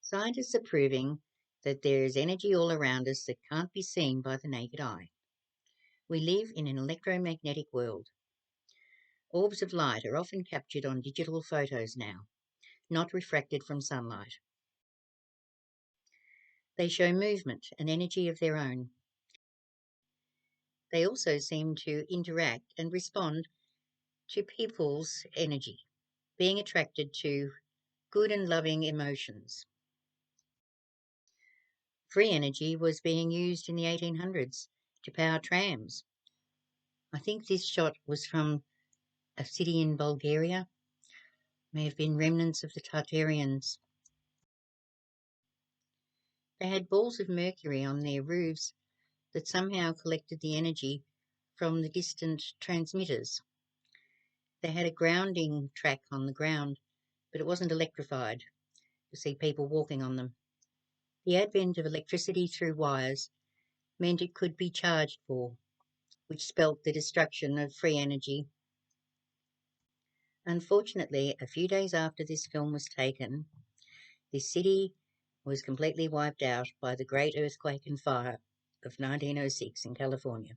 Scientists are proving that there is energy all around us that can't be seen by the naked eye. We live in an electromagnetic world. Orbs of light are often captured on digital photos now, not refracted from sunlight. They show movement and energy of their own. They also seem to interact and respond to people's energy, being attracted to good and loving emotions. Free energy was being used in the 1800s to power trams. I think this shot was from a city in Bulgaria, may have been remnants of the Tartarians. They had balls of mercury on their roofs that somehow collected the energy from the distant transmitters. They had a grounding track on the ground, but it wasn't electrified to see people walking on them. The advent of electricity through wires meant it could be charged for, which spelt the destruction of free energy. Unfortunately, a few days after this film was taken, this city was completely wiped out by the great earthquake and fire of 1906 in California.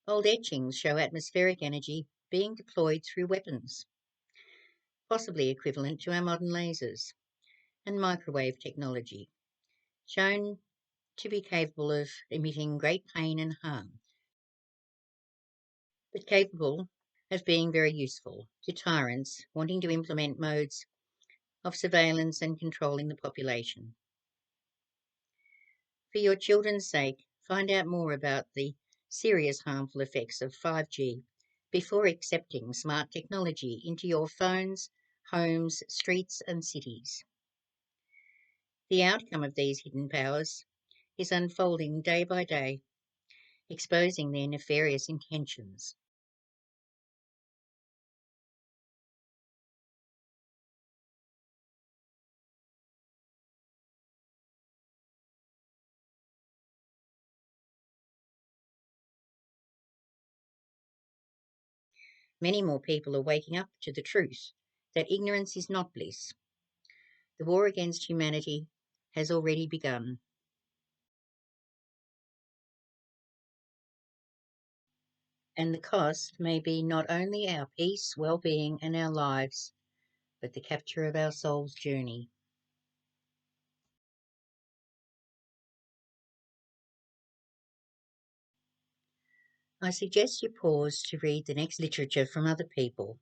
Old etchings show atmospheric energy being deployed through weapons, possibly equivalent to our modern lasers, and microwave technology, shown to be capable of emitting great pain and harm, but capable of being very useful to tyrants wanting to implement modes of surveillance and controlling the population. For your children's sake, find out more about the serious harmful effects of 5G before accepting smart technology into your phones, homes, streets, and cities. The outcome of these hidden powers is unfolding day by day, exposing their nefarious intentions. Many more people are waking up to the truth that ignorance is not bliss. The war against humanity has already begun, and the cost may be not only our peace, well-being, and our lives, but the capture of our soul's journey. I suggest you pause to read the next literature from other people,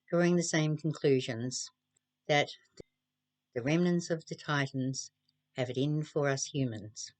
drawing the same conclusions that the remnants of the Titans have it in for us humans.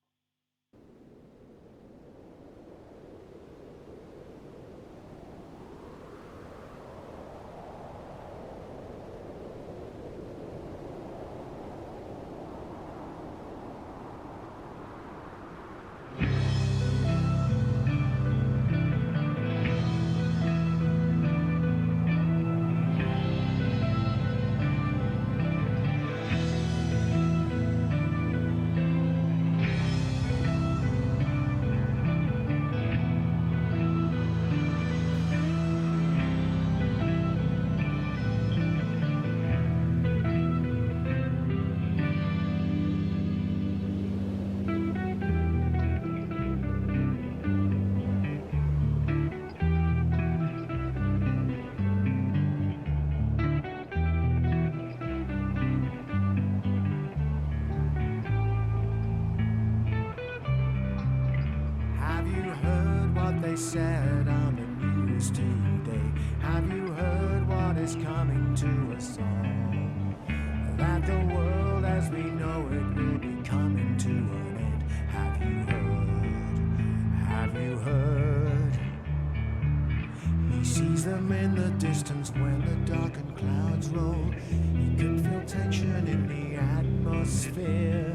Have you heard what they said on the news today? Have you heard what is coming to us all? That the world as we know it will be coming to an end. Have you heard? Have you heard? He sees them in the distance when the darkened clouds roll. He can feel tension in the atmosphere.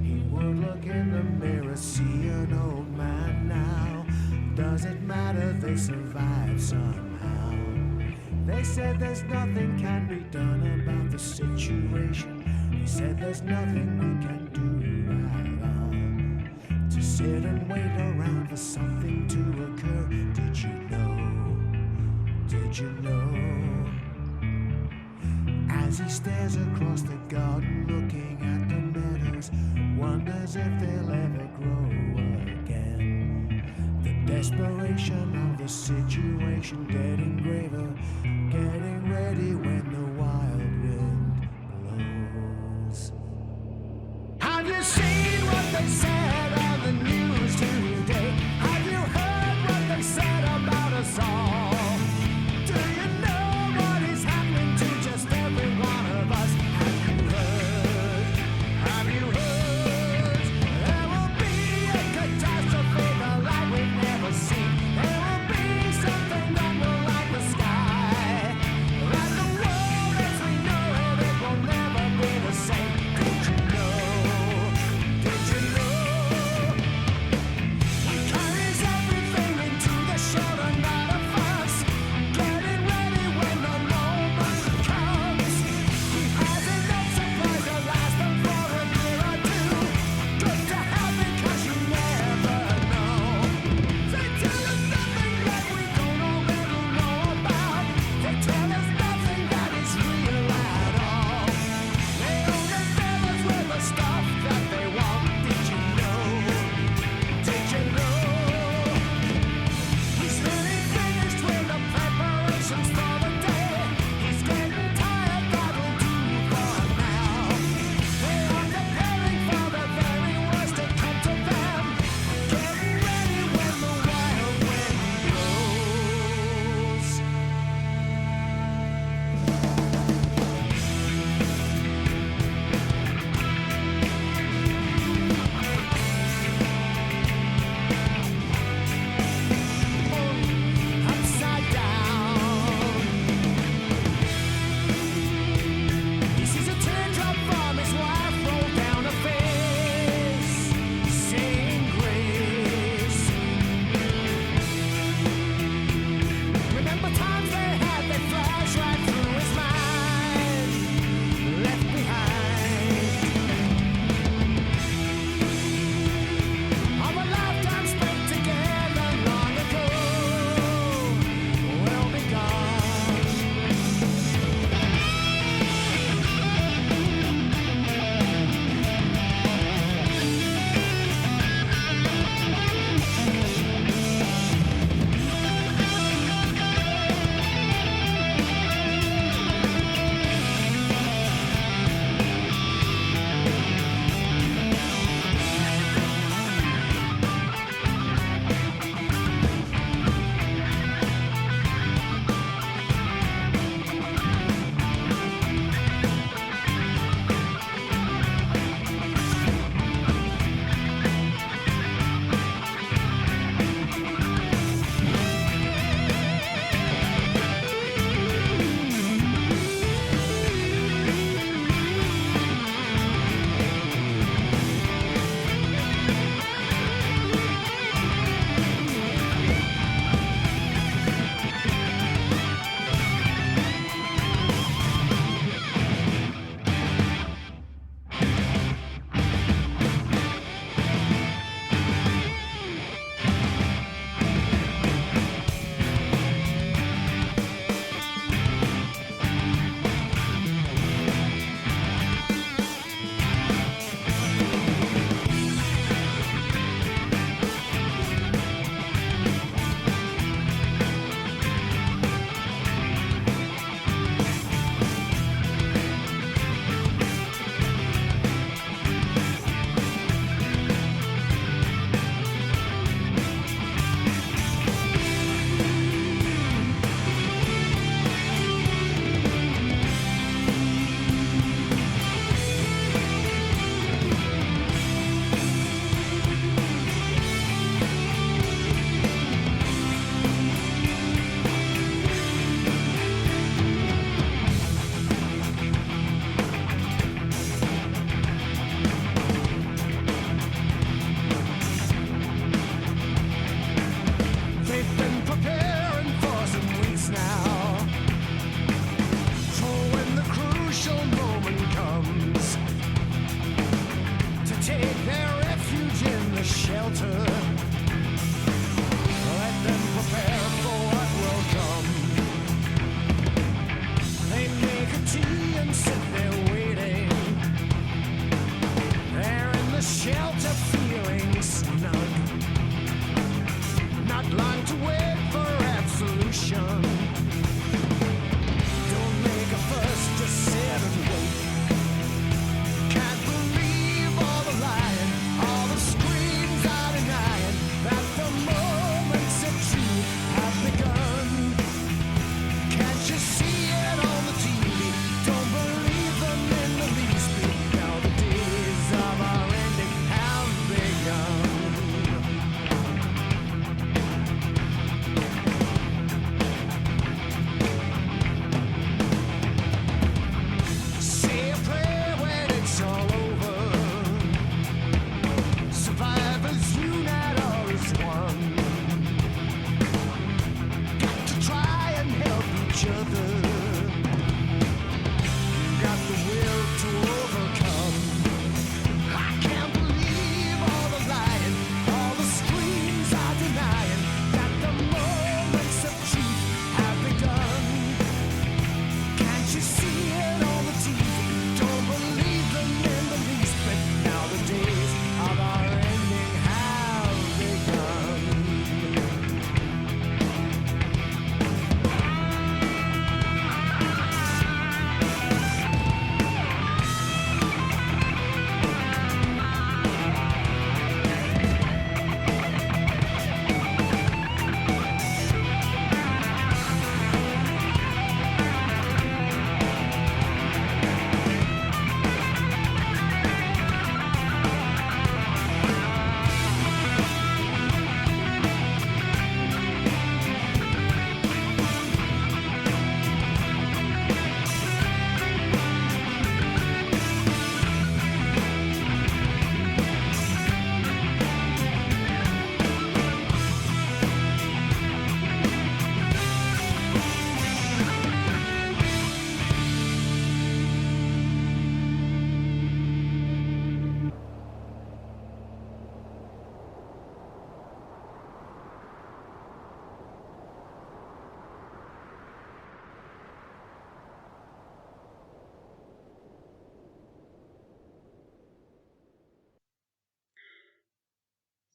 He would look in the mirror, see an old man now. Does it matter? They survive somehow. They said there's nothing can be done about the situation. He said there's nothing we can do at all. To sit and wait around for something to occur. Did you know? Did you know? As as he stares across the garden, looking at the meadows, wonders if they'll ever grow again. The desperation of the situation getting graver, getting ready when the wild wind blows. Have you seen what they said on the news today? Have you heard what they said about us all? Do you know what is happening to just every one of us? Have you heard? Have you heard? There will be a catastrophe, the light we've never seen. There will be something that will light the sky.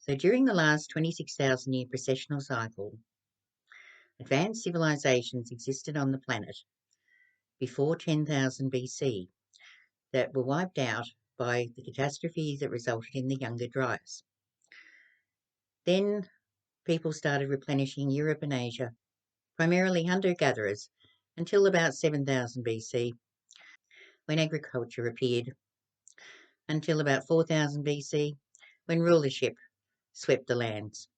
So during the last 26,000 year precessional cycle, advanced civilizations existed on the planet before 10,000 BC that were wiped out by the catastrophe that resulted in the Younger Dryas. Then people started replenishing Europe and Asia, primarily hunter-gatherers, until about 7,000 BC, when agriculture appeared, until about 4,000 BC, when rulership swept the lands.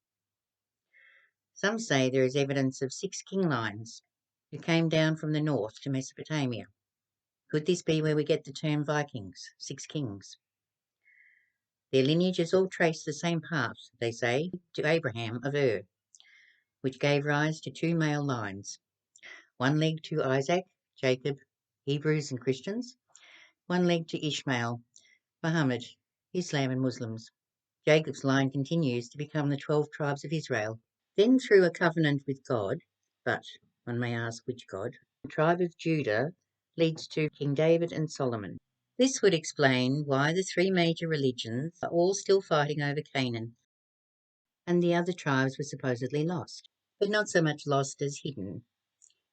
Some say there is evidence of 6 king lines who came down from the north to Mesopotamia. Could this be where we get the term Vikings, 6 kings? Their lineages all trace the same path, they say, to Abraham of Ur, which gave rise to 2 male lines, one leg to Isaac, Jacob, Hebrews and Christians, one leg to Ishmael, Muhammad, Islam and Muslims. Jacob's line continues to become the 12 tribes of Israel. Then through a covenant with God, but one may ask which God, the tribe of Judah leads to King David and Solomon. This would explain why the 3 major religions are all still fighting over Canaan, and the other tribes were supposedly lost. But not so much lost as hidden.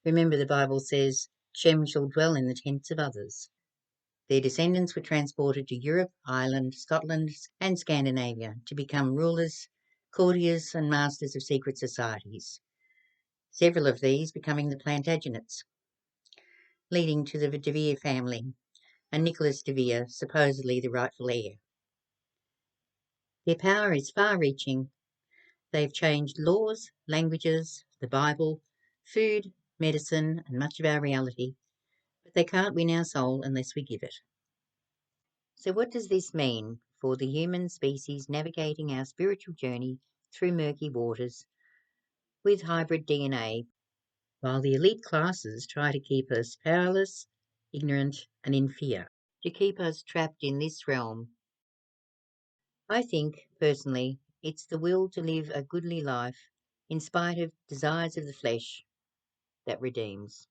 Remember, the Bible says, Shem shall dwell in the tents of others. Their descendants were transported to Europe, Ireland, Scotland, and Scandinavia to become rulers, courtiers, and masters of secret societies, several of these becoming the Plantagenets, leading to the De Vere family, and Nicholas de Vere, supposedly the rightful heir. Their power is far-reaching. They've changed laws, languages, the Bible, food, medicine, and much of our reality, but they can't win our soul unless we give it. So what does this mean for the human species navigating our spiritual journey through murky waters with hybrid DNA, while the elite classes try to keep us powerless, ignorant, and in fear, to keep us trapped in this realm? I think, personally, it's the will to live a goodly life in spite of desires of the flesh that redeems.